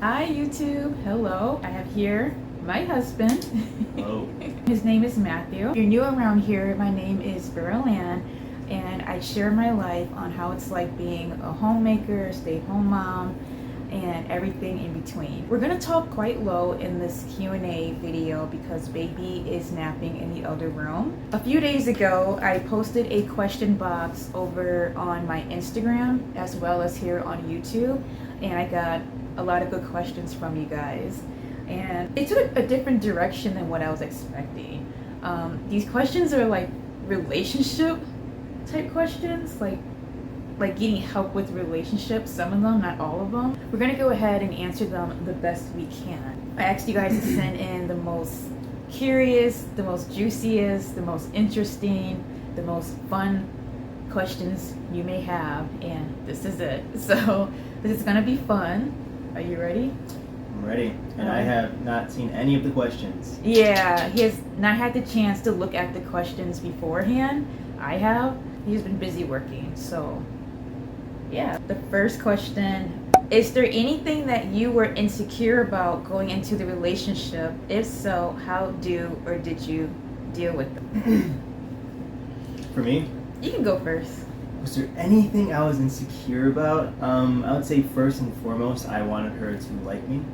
Hi YouTube, hello. I have here my husband. Hello. His name is Matthew. If you're new around here, my name is Virginity, and I share my life on how it's like being a homemaker, stay-at-home mom, and everything in between. We're gonna talk quite low in this Q&A video because baby is napping in the other room. A few days ago, I posted a question box over on my Instagram as well as here on YouTube, and I got a lot of good questions from you guys. And it took a different direction than what I was expecting. These questions are like relationship type questions, like getting help with relationships, some of them, not all of them. We're gonna go ahead and answer them the best we can. I asked you guys to send in the most curious, the most juiciest, the most interesting, the most fun questions you may have, and this is it. So this is gonna be fun. Are you ready? I'm ready, and I have not seen any of the questions. Yeah, he has not had the chance to look at the questions beforehand. I have. He's been busy working, so yeah. The first question, is there anything that you were insecure about going into the relationship? If so, how did you deal with it? For me? You can go first. Was there anything I was insecure about? I would say first and foremost, I wanted her to like me.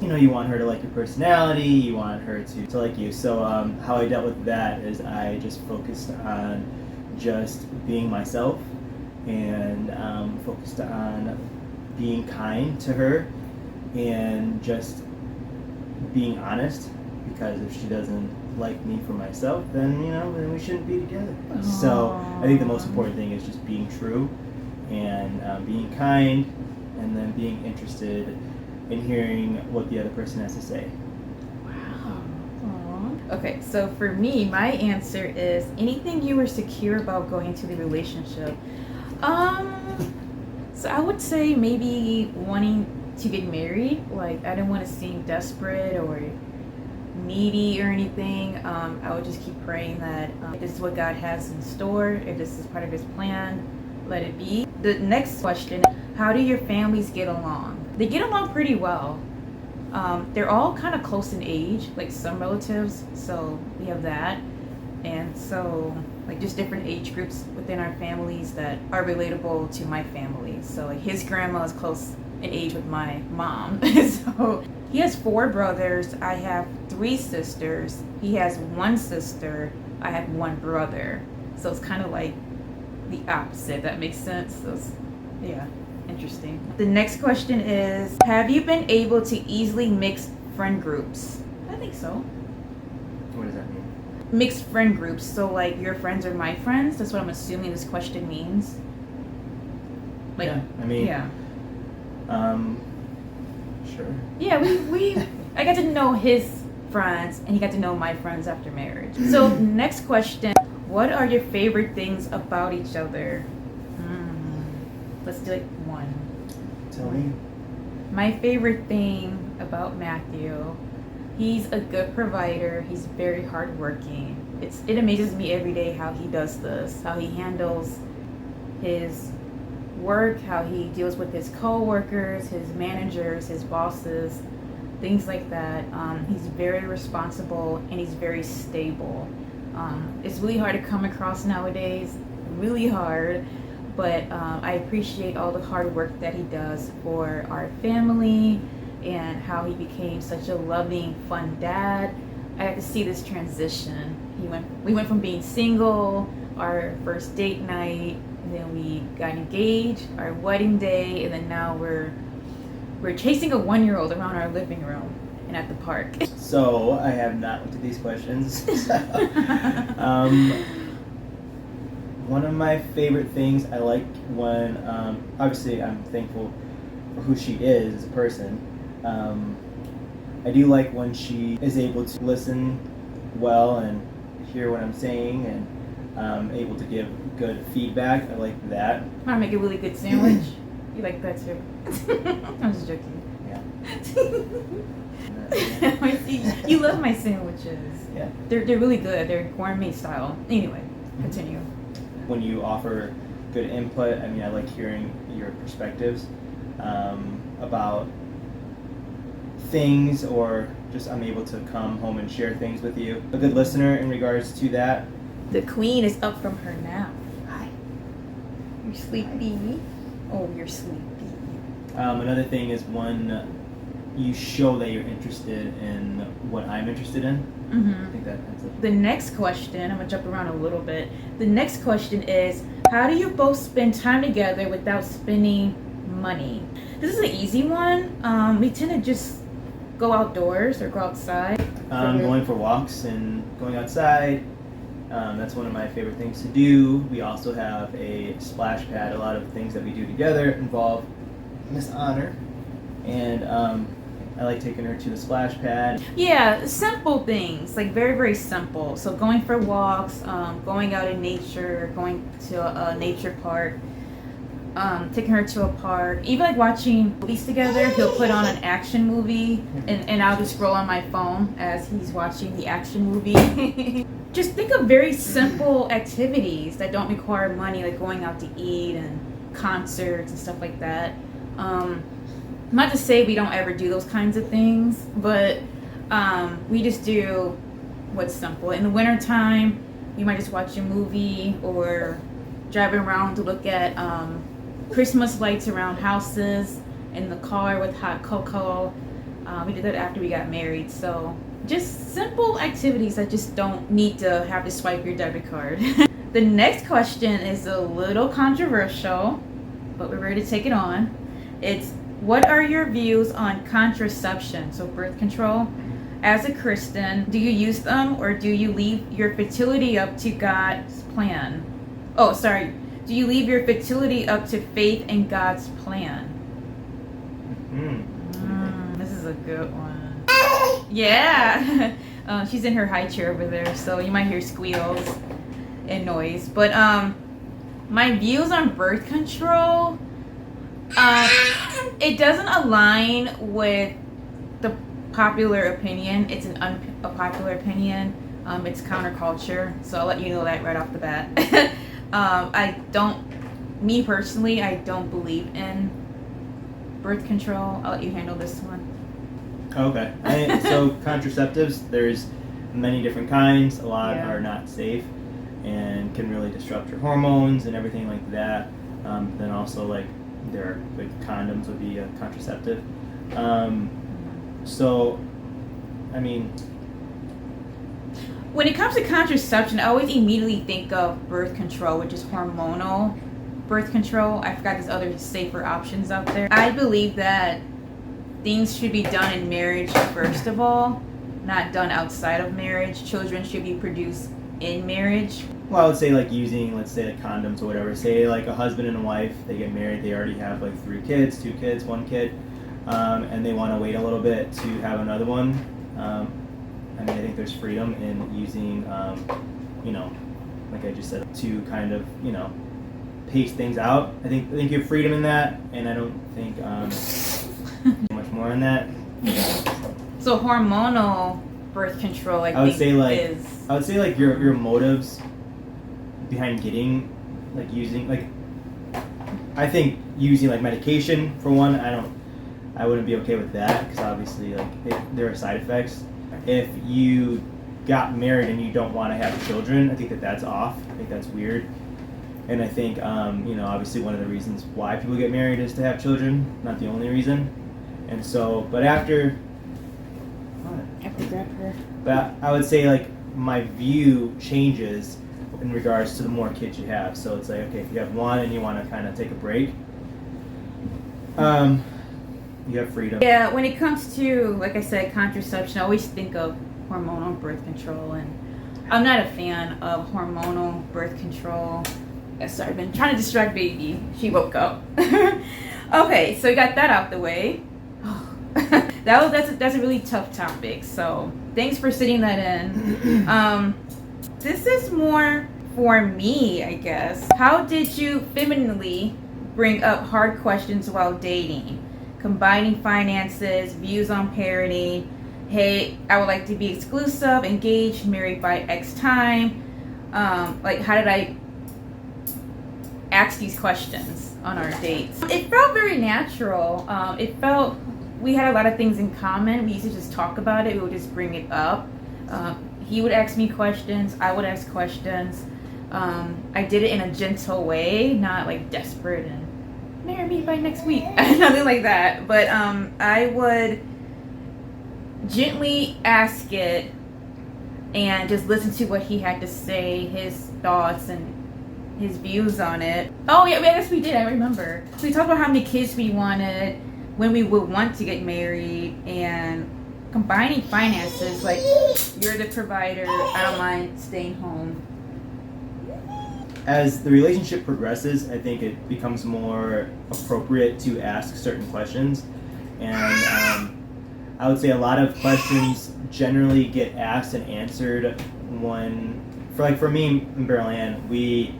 You know, you want her to like your personality, you want her to like you. So how I dealt with that is I just focused on just being myself and focused on being kind to her and just being honest, because if she doesn't like me for myself, then then we shouldn't be together. Aww. So I think the most important thing is just being true and being kind, and then being interested in hearing what the other person has to say. Wow. Aww. Okay, so for me, my answer is anything you were secure about going into the relationship. So I would say maybe wanting to get married. Like, I didn't want to seem desperate or needy or anything. I would just keep praying that if this is what God has in store, if this is part of his plan, let it be. The next question, how do your families get along? They get along pretty well. They're all kind of close in age, like some relatives, so we have that. And so like just different age groups within our families that are relatable to my family. So like his grandma is close in age with my mom. So he has 4 brothers. I have 3 sisters. He has 1 sister. I have 1 brother. So it's kind of like the opposite, if that makes sense. So it's, yeah, interesting. The next question is, have you been able to easily mix friend groups? I think so. What does that mean? Mixed friend groups. So like your friends are my friends. That's what I'm assuming this question means. Like, yeah, I mean, yeah. Sure. Yeah, I got to know his friends, and he got to know my friends after marriage. So next question, what are your favorite things about each other? Let's do like 1. Tell me. My favorite thing about Matthew, he's a good provider. He's very hardworking. It amazes me every day how he does this, how he handles his work, how he deals with his co-workers, his managers, his bosses, things like that. He's very responsible and he's very stable. It's really hard to come across nowadays, really hard, but I appreciate all the hard work that he does for our family and how he became such a loving, fun dad. I got to see this transition. We went from being single, our first date night, and then we got engaged, our wedding day, and then now we're chasing a 1-year-old around our living room and at the park. So I have not looked at these questions. One of my favorite things I like when, obviously I'm thankful for who she is as a person. I do like when she is able to listen well and hear what I'm saying, and able to give good feedback. I like that. Want to make a really good sandwich? You like that too? I'm just joking. Yeah. You love my sandwiches. Yeah. They're really good. They're gourmet style. Anyway, continue. When you offer good input, I mean, I like hearing your perspectives. about things, or just I'm able to come home and share things with you. A good listener in regards to that. The queen is up from her nap. Hi. You're sleepy. Oh, you're sleepy. Another thing is when you show that you're interested in what I'm interested in. I think that's it. The next question, I'm gonna jump around a little bit. The next question is, how do you both spend time together without spending money? This is an easy one. We tend to just go outdoors or go outside. Going for walks and going outside. That's one of my favorite things to do. We also have a splash pad. A lot of things that we do together involve Miss Honor. And I like taking her to the splash pad. Yeah, simple things, like very, very simple. So going for walks, going out in nature, going to a nature park, taking her to a park, even like watching movies together. He'll put on an action movie and I'll just scroll on my phone as he's watching the action movie. Just think of very simple activities that don't require money, like going out to eat and concerts and stuff like that. Not to say we don't ever do those kinds of things, but we just do what's simple. In the wintertime, we might just watch a movie or drive around to look at Christmas lights around houses, in the car with hot cocoa. We did that after we got married. So just simple activities that just don't need to have to swipe your debit card. The next question is a little controversial, but we're ready to take it on. It's, what are your views on contraception, so birth control? As a Christian, do you use them, or do you leave your fertility up to God's plan? Oh, sorry. Do you leave your fertility up to faith and God's plan? This is a good one. Yeah. She's in her high chair over there, so you might hear squeals and noise. But my views on birth control, it doesn't align with the popular opinion. It's an unpopular opinion. It's counterculture, so I'll let you know that right off the bat. Me personally, I don't believe in birth control. I'll let you handle this one. Okay. So contraceptives, there's many different kinds. A lot are not safe and can really disrupt your hormones and everything like that. Then also, like, there are good condoms would be a contraceptive. So, I mean, when it comes to contraception, I always immediately think of birth control, which is hormonal birth control. I forgot there's other safer options out there. I believe that things should be done in marriage first of all, not done outside of marriage. Children should be produced in marriage. Well, I would say, like, using, let's say, like condoms or whatever. Say like a husband and a wife, they get married, they already have like 3 kids, 2 kids, 1 kid, and they want to wait a little bit to have another one. I mean, I think there's freedom in using, like I just said, to kind of, pace things out. I think you have freedom in that, and I don't think much more in that. So hormonal birth control, I would say like your motives behind getting, like, using, like, I think using like medication for one, I wouldn't be okay with that, because obviously, like, there are side effects. If you got married and you don't want to have children, I think that's off. I think that's weird. And I think, obviously one of the reasons why people get married is to have children, not the only reason. And so, but after grab her. But I would say, like, my view changes in regards to the more kids you have. So it's like, okay, if you have one and you want to kind of take a break, you have freedom. Yeah, when it comes to, like I said, contraception, I always think of hormonal birth control, and I'm not a fan of hormonal birth control. Sorry, I've been trying to distract baby. She woke up. Okay, so we got that out the way. That's a really tough topic, so thanks for sitting that in. This is more for me, I guess. How did you femininely bring up hard questions while dating? Combining finances, views on parenting, hey, I would like to be exclusive, engaged, married by X time. Like, how did I ask these questions? on our dates. It felt very natural. It felt we had a lot of things in common. We used to just talk about it. We would just bring it up. He would ask me questions. I would ask questions. I did it in a gentle way, not like desperate and marry me by next week. Nothing like that. But I would gently ask it and just listen to what he had to say, his thoughts and his views on it. Oh yeah, I guess we did. I remember. So we talked about how many kids we wanted, when we would want to get married, and combining finances. Like, you're the provider, I don't mind staying home. As the relationship progresses, I think it becomes more appropriate to ask certain questions, and I would say a lot of questions generally get asked and answered when, for me and Beryl Ann, we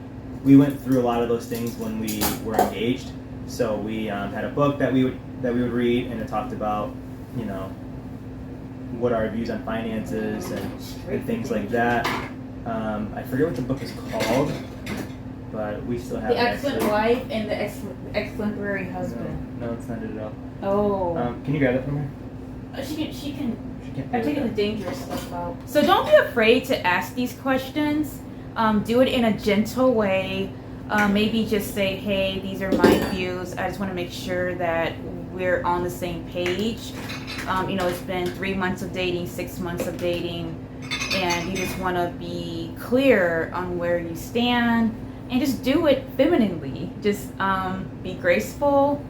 went through a lot of those things when we were engaged. So we had a book that we would read, and it talked about, you know, what our views on finances and things like that. I forget what the book is called, but we still have The Excellent Wife and the Exemplary Husband. No, it's not it at all. Oh. Can you grab it from her? She can. can't I'm taking the dangerous stuff out. So don't be afraid to ask these questions. Do it in a gentle way. Maybe just say, hey, these are my views. I just want to make sure that we're on the same page. It's been 3 months of dating, 6 months of dating, and you just want to be clear on where you stand, and just do it femininely. Just be graceful,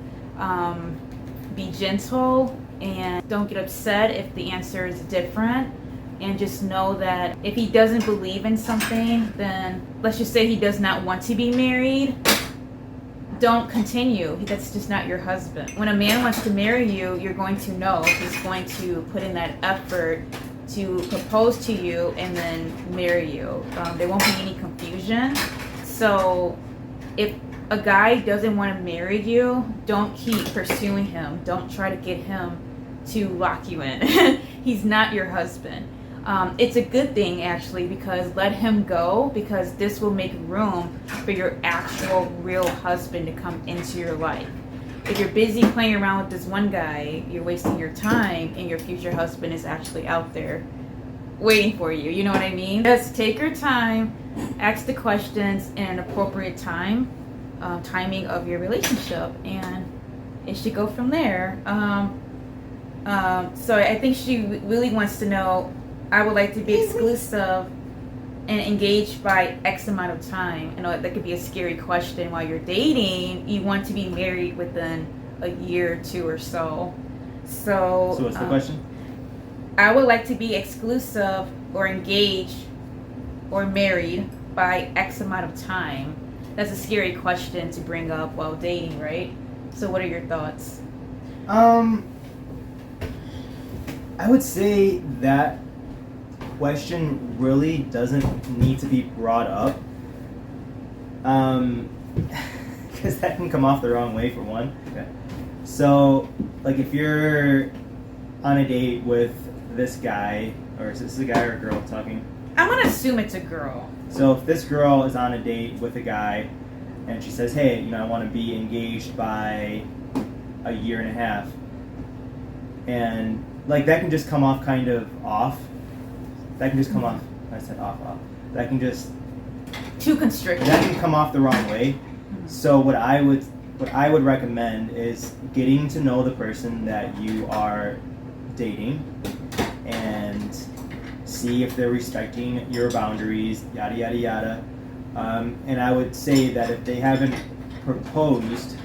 be gentle, and don't get upset if the answer is different. And just know that if he doesn't believe in something, then let's just say he does not want to be married, don't continue. That's just not your husband. When a man wants to marry you, you're going to know he's going to put in that effort to propose to you and then marry you. There won't be any confusion. So if a guy doesn't want to marry you, don't keep pursuing him. Don't try to get him to lock you in. He's not your husband. It's a good thing, actually, because let him go, because this will make room for your actual real husband to come into your life. If you're busy playing around with this one guy, you're wasting your time, and your future husband is actually out there waiting for you. You know what I mean? Just take your time, ask the questions in an appropriate timing of your relationship, and it should go from there. So I think she really wants to know, I would like to be exclusive and engaged by X amount of time. I know that could be a scary question while you're dating. You want to be married within a year or two or so. So what's the question? I would like to be exclusive or engaged or married by X amount of time. That's a scary question to bring up while dating, right? So what are your thoughts? I would say that question really doesn't need to be brought up, because that can come off the wrong way, for one. Okay. So, like, if you're on a date with this guy, or is this a guy or a girl talking? I'm gonna assume it's a girl. So if this girl is on a date with a guy, and she says, hey, I want to be engaged by a year and a half, and like, that can just come off kind of off. That can just come off. I said off. That can just Too constricted. that can come off the wrong way. So what I would recommend is getting to know the person that you are dating, and see if they're respecting your boundaries. Yada yada yada. And I would say that if they haven't proposed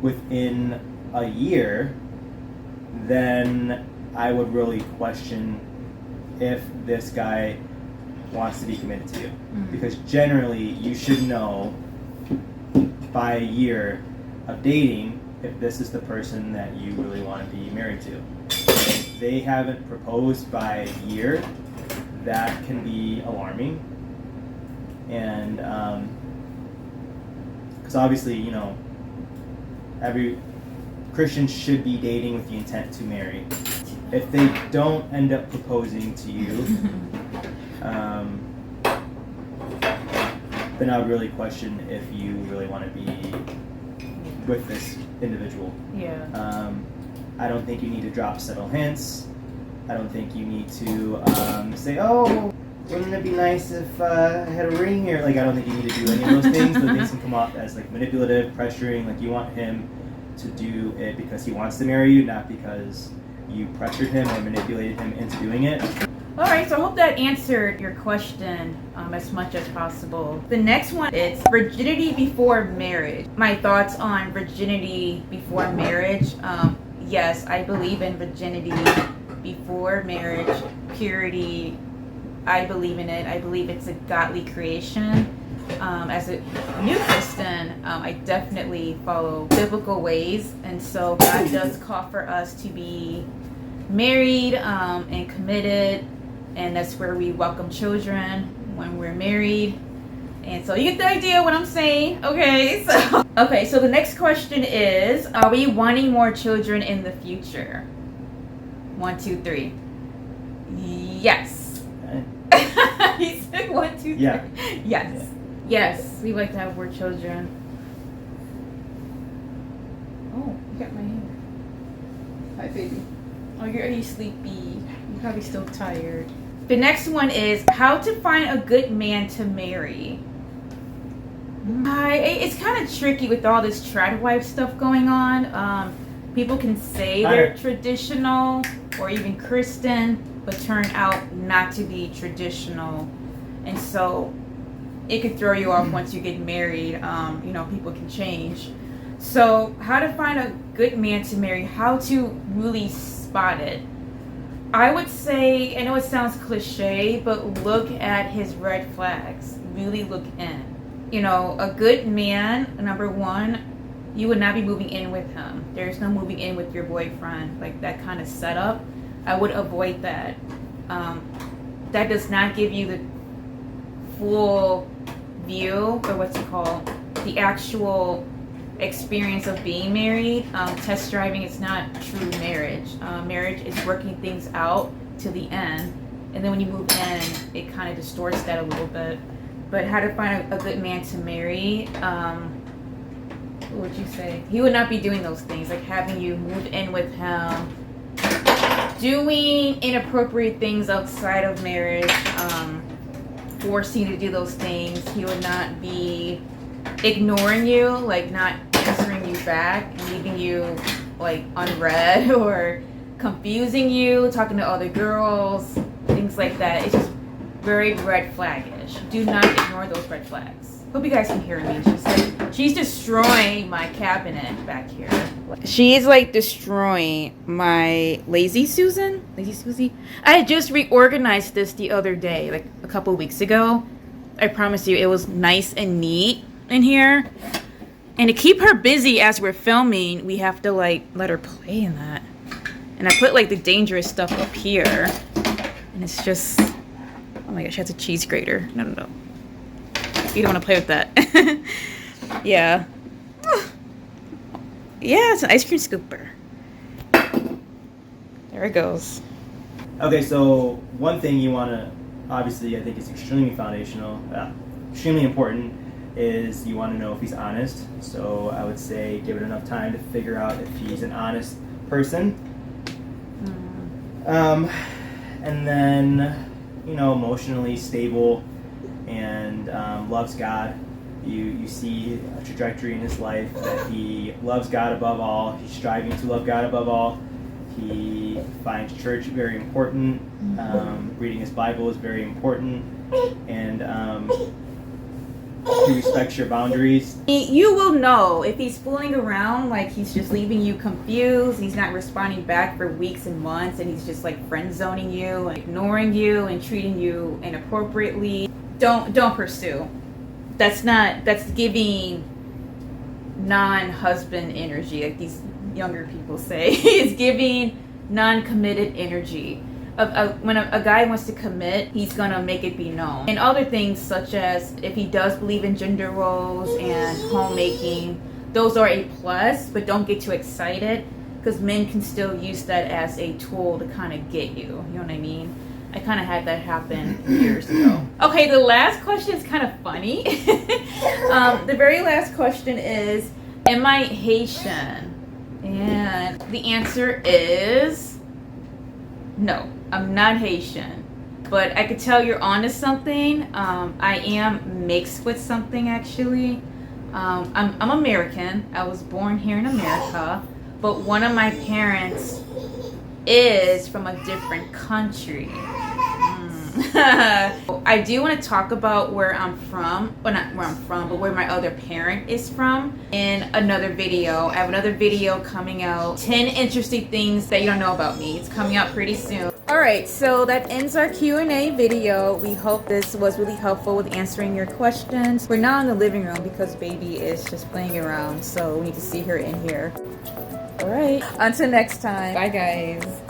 within a year, then I would really question if this guy wants to be committed to you. Because generally, you should know by a year of dating if this is the person that you really want to be married to. If they haven't proposed by a year, that can be alarming. And because obviously, every Christian should be dating with the intent to marry. If they don't end up proposing to you, then I would really question if you really want to be with this individual. Yeah. I don't think you need to drop subtle hints. I don't think you need to say, oh, wouldn't it be nice if I had a ring here? Like, I don't think you need to do any of those things. Those things can come off as like manipulative, pressuring. Like, you want him to do it because he wants to marry you, not because you pressured him or manipulated him into doing it. All right, so I hope that answered your question as much as possible. The next one is virginity before marriage. My thoughts on virginity before marriage. Yes, I believe in virginity before marriage, purity. I believe in it. I believe it's a godly creation. As a new Christian, I definitely follow biblical ways, and so God does call for us to be married and committed, and that's where we welcome children when we're married. And so you get the idea what I'm saying. Okay, so the next question is, are we wanting more children in the future? 1, 2, 3. Yes. He said 1, 2, 3. Yeah. Yes. Yeah. Yes, we like to have more children. Oh, you got my hair. Hi, baby. Oh, are you sleepy? You're probably still tired. The next one is how to find a good man to marry. It's kind of tricky with all this trad wife stuff going on. People can say they're traditional or even Christian, but turn out not to be traditional. And so it could throw you off once you get married. People can change. So how to find a good man to marry, how to really spot it. I would say, I know it sounds cliche, but look at his red flags. Really look in. A good man, number one, you would not be moving in with him. There's no moving in with your boyfriend, like that kind of setup. I would avoid that. That does not give you the full view, or what's it called, the actual experience of being married. Test driving is not true marriage. Marriage is working things out to the end, and then when you move in, it kind of distorts that a little bit. But how to find a good man to marry, what would you say? He would not be doing those things, like having you move in with him, doing inappropriate things outside of marriage, forcing you to do those things. He would not be ignoring you, like not answering you back and leaving you like unread, or confusing you, talking to other girls, things like that. It's just very red flaggish. Do not ignore those red flags. Hope you guys can hear me. She's destroying my cabinet back here. She's like destroying my Lazy Susie. I had just reorganized this the other day, like a couple weeks ago. I promise you it was nice and neat in here. And to keep her busy as we're filming, we have to like let her play in that. And I put like the dangerous stuff up here. And it's just, oh my gosh, she has a cheese grater. No. You don't want to play with that. Yeah. Yeah, it's an ice cream scooper. There it goes. Okay, so one thing you want to, obviously I think it's extremely foundational, extremely important, is you want to know if he's honest. So I would say give it enough time to figure out if he's an honest person. And then, emotionally stable and loves God. You see a trajectory in his life that he loves God above all. He's striving to love God above all. He finds church very important. Reading his Bible is very important. And he respects your boundaries. You will know if he's fooling around, like he's just leaving you confused, he's not responding back for weeks and months, and he's just like friend zoning you, and ignoring you, and treating you inappropriately. Don't pursue. That's giving non-husband energy, like these younger people say. It's giving non-committed energy. When a guy wants to commit, he's gonna make it be known. And other things such as if he does believe in gender roles and homemaking, those are a plus, but don't get too excited, because men can still use that as a tool to kind of get you. You know what I mean? I kind of had that happen years ago. Okay, the last question is kind of funny. The very last question is, am I Haitian? And the answer is no, I'm not Haitian. But I could tell you're onto something. I am mixed with something, actually. I'm American. I was born here in America. But one of my parents is from a different country. I do want to talk about where I'm from. Well, not where I'm from, but where my other parent is from in another video. I have another video coming out. 10 interesting things that you don't know about me. It's coming out pretty soon. Alright, so that ends our Q&A video. We hope this was really helpful with answering your questions. We're not in the living room because baby is just playing around, so we need to see her in here. Alright, until next time. Bye guys.